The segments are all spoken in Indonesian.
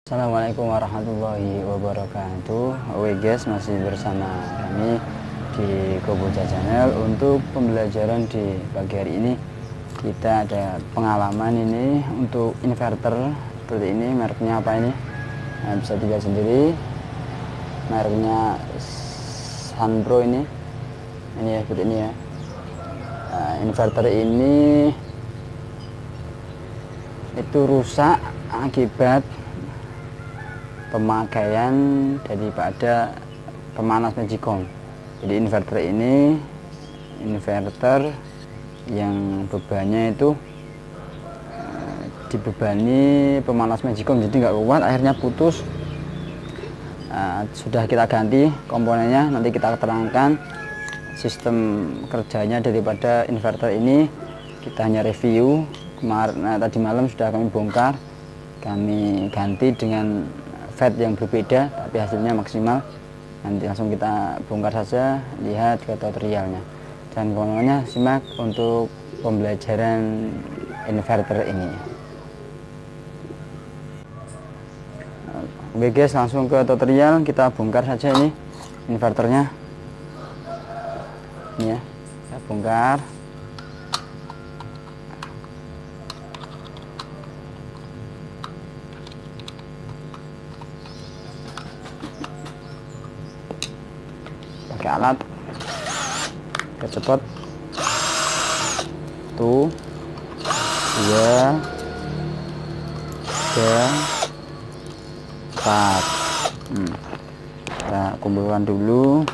Assalamualaikum warahmatullahi wabarakatuh. Oke guys, masih bersama kami di Koboca Channel. Untuk pembelajaran di pagi hari ini kita ada pengalaman ini untuk inverter seperti ini. Mereknya apa ini? Nah, bisa dilihat sendiri, mereknya Sunpro ini ya, seperti ini ya. Nah, inverter ini itu rusak akibat pemakaian daripada pemanas magicom. Jadi inverter ini inverter yang bebannya itu dibebani pemanas magicom, jadi nggak kuat, akhirnya putus. Sudah kita ganti komponennya, nanti kita terangkan sistem kerjanya daripada inverter ini. Kita hanya review kemarin, tadi malam sudah kami bongkar, kami ganti dengan fat yang berbeda, tapi hasilnya maksimal. Nanti langsung kita bongkar saja, lihat ke tutorialnya. Dan pokoknya simak untuk pembelajaran inverter ini. Oke guys, langsung ke tutorial, kita bongkar saja ini inverternya. Ini ya, kita bongkar. Pakai alat kecepet, 1, 2, 3, 4. Kita kumpulkan dulu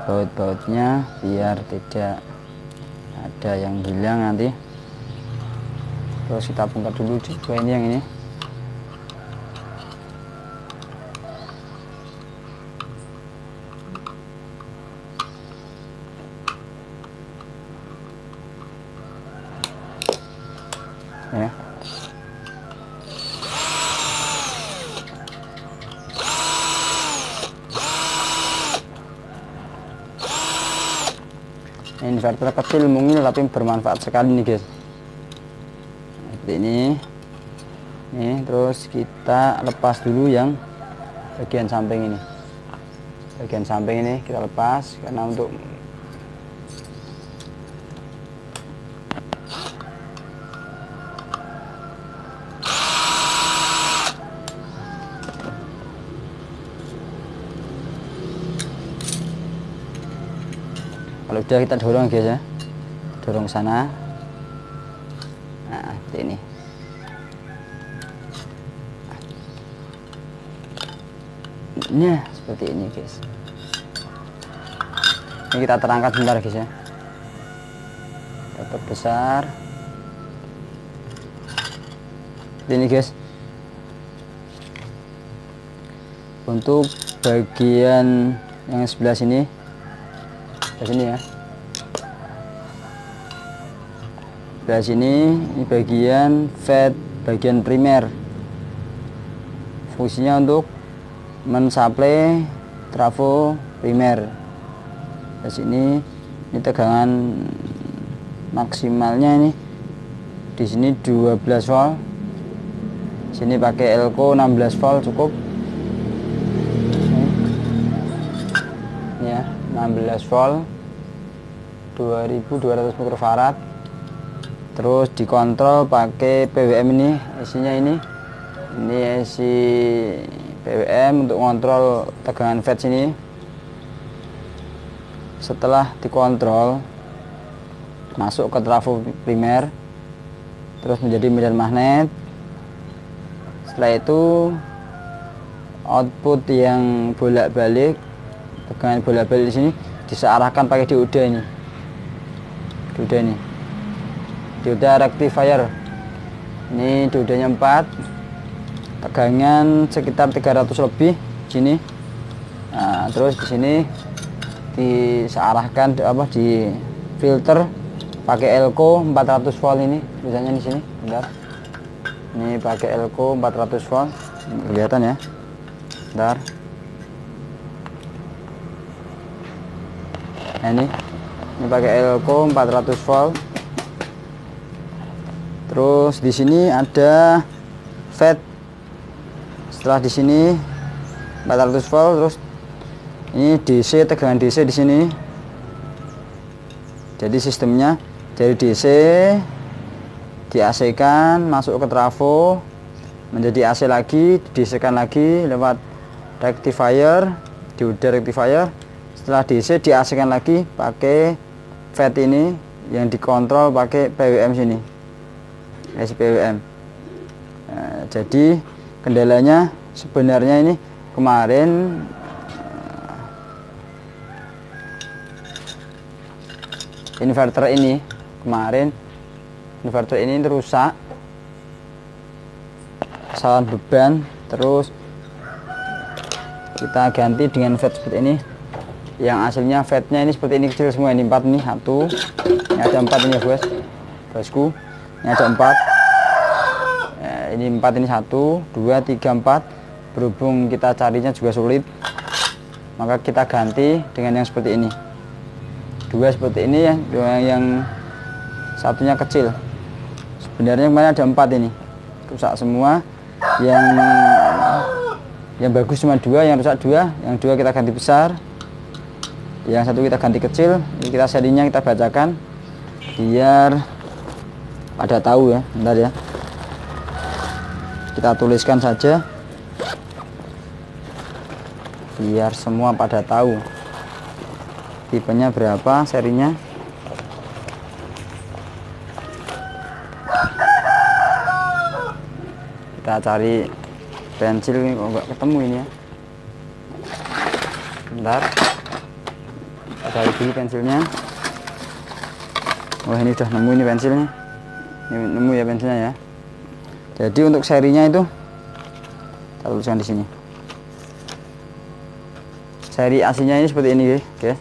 baut-bautnya biar tidak ada yang hilang nanti. Terus kita bongkar dulu juga ini yang ini. Ya. Inverter kecil mungil tapi bermanfaat sekali nih guys. Seperti ini. Nih, terus kita lepas dulu yang bagian samping ini. Bagian samping ini kita lepas karena untuk kalau udah kita dorong guys ya, dorong sana. Nah, seperti ini. Nah, seperti ini guys. Ini kita terangkat bentar guys ya. Dapat besar. Seperti ini guys. Untuk bagian yang sebelah sini, ya, sebelah sini, ini bagian fat, bagian primer, fungsinya untuk mensuplai trafo primer. Di sini ini tegangan maksimalnya ini di sini 12 volt, sini pakai elko 16 volt cukup ya, 16 volt 2200 mikrofarad. Terus dikontrol pakai PWM ini, isinya ini isi PWM untuk kontrol tegangan fat sini. Setelah dikontrol masuk ke trafo primer, terus menjadi medan magnet. Setelah itu output yang bolak-balik, tegangan bolak-balik di sini disearahkan pakai dioda ini. Dioda rectifier. Ini diodanya 4, tegangan sekitar 300 lebih sini. Nah, terus di sini disearahkan di filter pakai elko 400 volt ini tulisannya di sini. Bentar. Ini pakai elko 400 volt. Kelihatan ya. Bentar. Nah, ini pakai elko 400 volt. Terus di sini ada fat Setelah di sini 400 volt, terus ini DC, tegangan DC di sini. Jadi sistemnya dari DC di AC kan masuk ke trafo, menjadi AC lagi, DC kan lagi lewat rectifier, diode rectifier. Setelah DC di AC kan lagi pakai FET ini yang dikontrol pakai PWM sini, SPWM. Nah, jadi kendalanya sebenarnya ini kemarin inverter ini rusak, kesalahan beban, terus kita ganti dengan FET seperti ini. Yang aslinya FET-nya ini seperti ini, kecil semua. Ini 4 nih, 1, ini ada 4 ini ya bosku, ini ada 4, ini 4, ini 1, 2, 3, 4. Berhubung kita carinya juga sulit, maka kita ganti dengan yang seperti ini. 2 seperti ini ya, yang satunya kecil. Sebenarnya kemarin ada 4 ini, rusak semua. Yang bagus cuma 2, yang rusak 2, yang 2 kita ganti besar, yang 1 kita ganti kecil. Ini kita serinya kita bacakan biar pada tahu ya. Bentar ya, kita tuliskan saja biar semua pada tahu tipenya berapa, serinya. Kita cari pensil ini, kok nggak ketemu ini ya. Bentar, kita cari dulu pensilnya. Oh, ini udah nemu ini pensilnya. Ini nemu ya pensilnya ya. Jadi untuk serinya itu kita tuliskan di sini. Seri AC-nya ini seperti ini guys.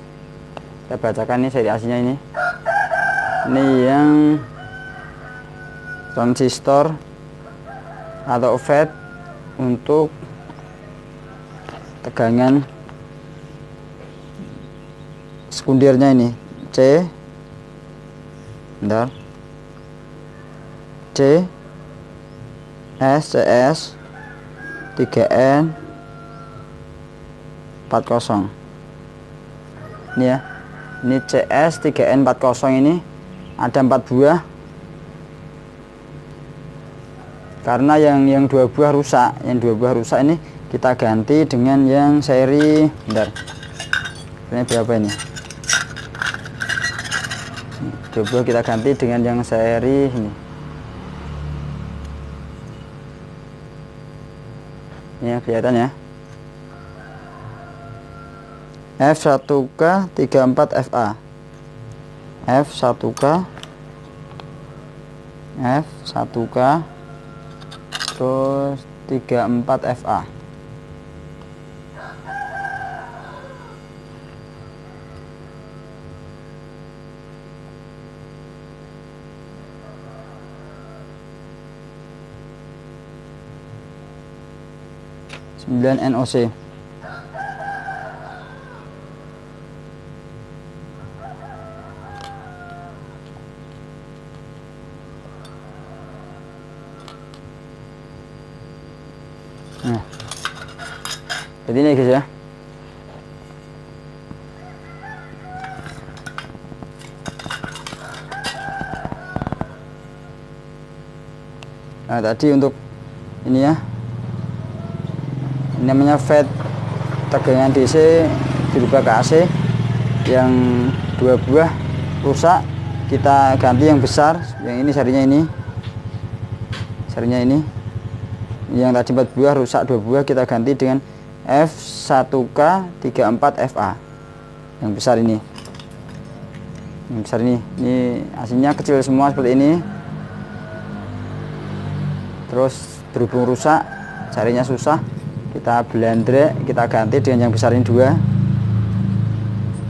Kita bacakan nih seri AC-nya ini. Ini yang transistor atau FET untuk tegangan sekundernya ini C, bentar, C, S, CS, 3N, 40. Ini ya, ini CS 3N40 ini ada 4 buah. Karena yang 2 buah rusak, ini kita ganti dengan yang seri, bentar, ini berapa ini? 2 buah kita ganti dengan yang seri ini. Ini ya, kelihatan ya. F1K 34FA, F1K, terus 34FA. NOC. Nah, jadi ini guys ya. Nah, tadi untuk ini ya, ini namanya FET tegangan DC dirubah ke AC. Yang 2 buah rusak, kita ganti yang besar. Yang ini serinya ini. Yang tadi 4 buah rusak, 2 buah kita ganti dengan F1K 34FA. Yang besar ini. Ini aslinya kecil semua seperti ini. Terus berhubung rusak, carinya susah, kita blender, kita ganti dengan yang besar ini 2,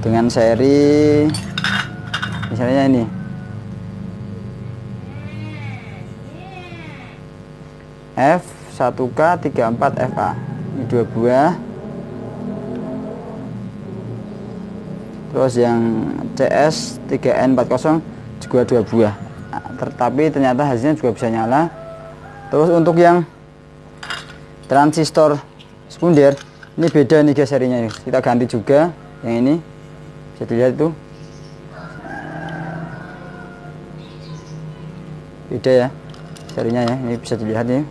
dengan seri misalnya ini F1K 34FA. Ini 2 buah. Terus yang CS 3N40 juga 2 buah. Nah, tapi ternyata hasilnya juga bisa nyala. Terus untuk yang transistor sekunder ini beda nih guys serinya. Kita ganti juga yang ini, bisa dilihat itu beda ya serinya ya, ini bisa dilihat nih,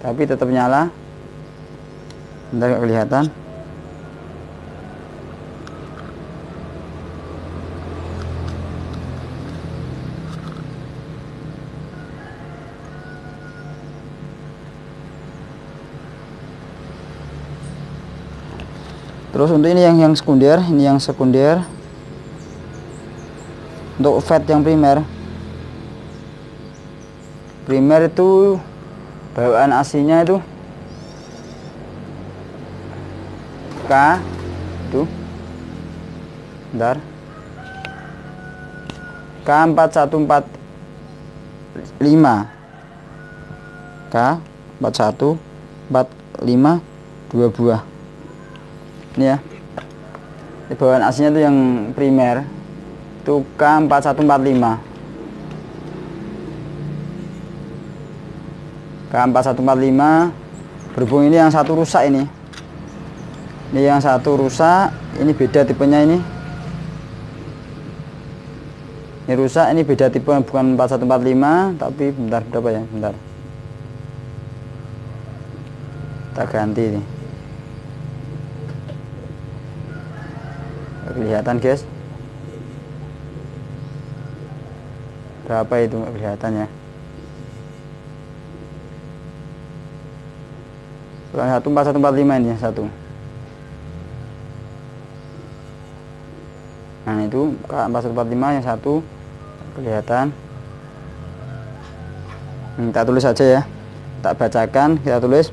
tapi tetap nyala. Bentar gak kelihatan. Terus untuk ini yang sekunder, ini yang sekunder. Untuk FET yang primer itu bawaan AC-nya itu K itu bentar K4145 K4145 2 buah ini ya. Di bawaan AC-nya itu yang primer itu K4145 berhubung ini yang satu rusak, ini yang satu rusak, ini beda tipenya, ini rusak, ini beda tipe, bukan 4145 tapi bentar berapa ya, bentar kita ganti ini. Kelihatan guys berapa itu, nggak kelihatan ya. Yang 4145 ini yang satu. Nah itu K4145 yang satu kelihatan. Kita tulis saja ya, tak bacakan, kita tulis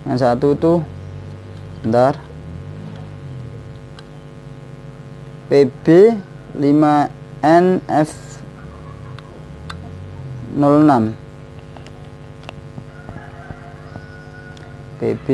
yang satu tuh bentar PB5NF06 PB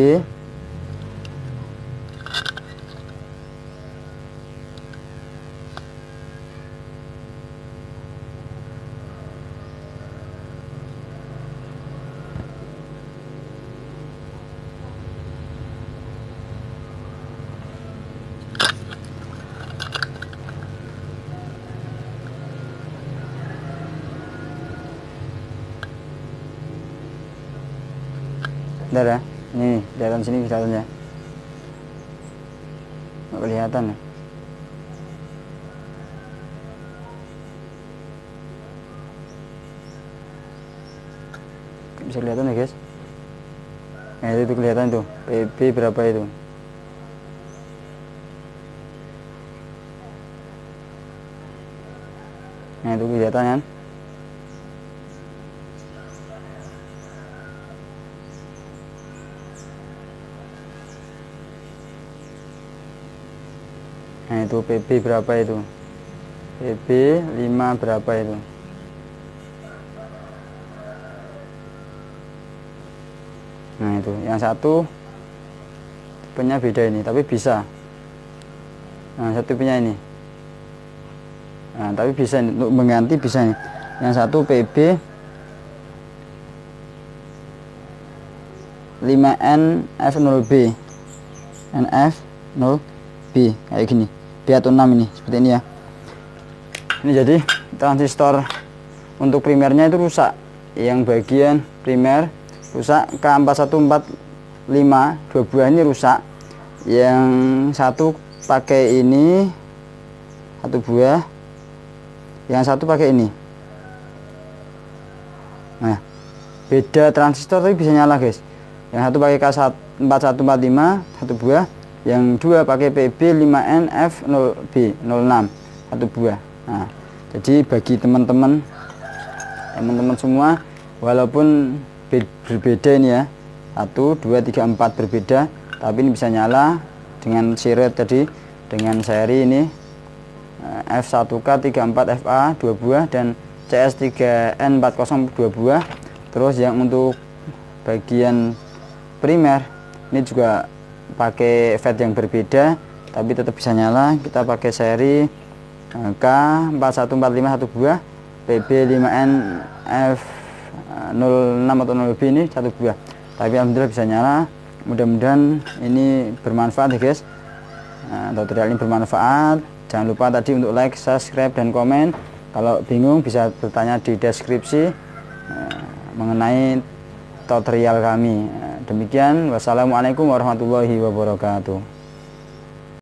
bentar ya, ini kelihatan sini, kelihatannya nggak kelihatan ya. Bisa kelihatan ya guys. Nah itu kelihatan tuh PB berapa itu. Nah itu kelihatan kan. Nah itu PB berapa itu, PB 5 berapa itu. Nah itu yang satu tipenya beda ini, tapi bisa. Nah satu tipenya ini, nah tapi bisa untuk mengganti, bisa nih. Yang satu PB 5NF0B NF0B kayak gini, B16 ini seperti ini ya. Ini jadi transistor untuk primernya itu rusak, yang bagian primer rusak, K4145 2 buah ini rusak, yang satu pakai ini 1 buah, yang satu pakai ini. Nah beda transistor tapi bisa nyala guys. Yang satu pakai K4145 1 buah, yang dua pakai PB5NF0B06 1 buah. Nah jadi bagi teman-teman semua, walaupun berbeda ini ya, 1, 2, 3, 4 berbeda, tapi ini bisa nyala dengan seret tadi, dengan seri ini F1K34FA 2 buah dan CS3N40 2 buah. Terus yang untuk bagian primer ini juga pakai FET yang berbeda tapi tetap bisa nyala. Kita pakai seri K4145 1 buah, PB5NF06 atau 0B ini 1 buah. tapi alhamdulillah bisa nyala. Mudah-mudahan ini bermanfaat ya guys. Tutorial ini bermanfaat. Jangan lupa tadi untuk like, subscribe, dan komen. Kalau bingung bisa bertanya di deskripsi mengenai tutorial kami. Demikian, wassalamualaikum warahmatullahi wabarakatuh.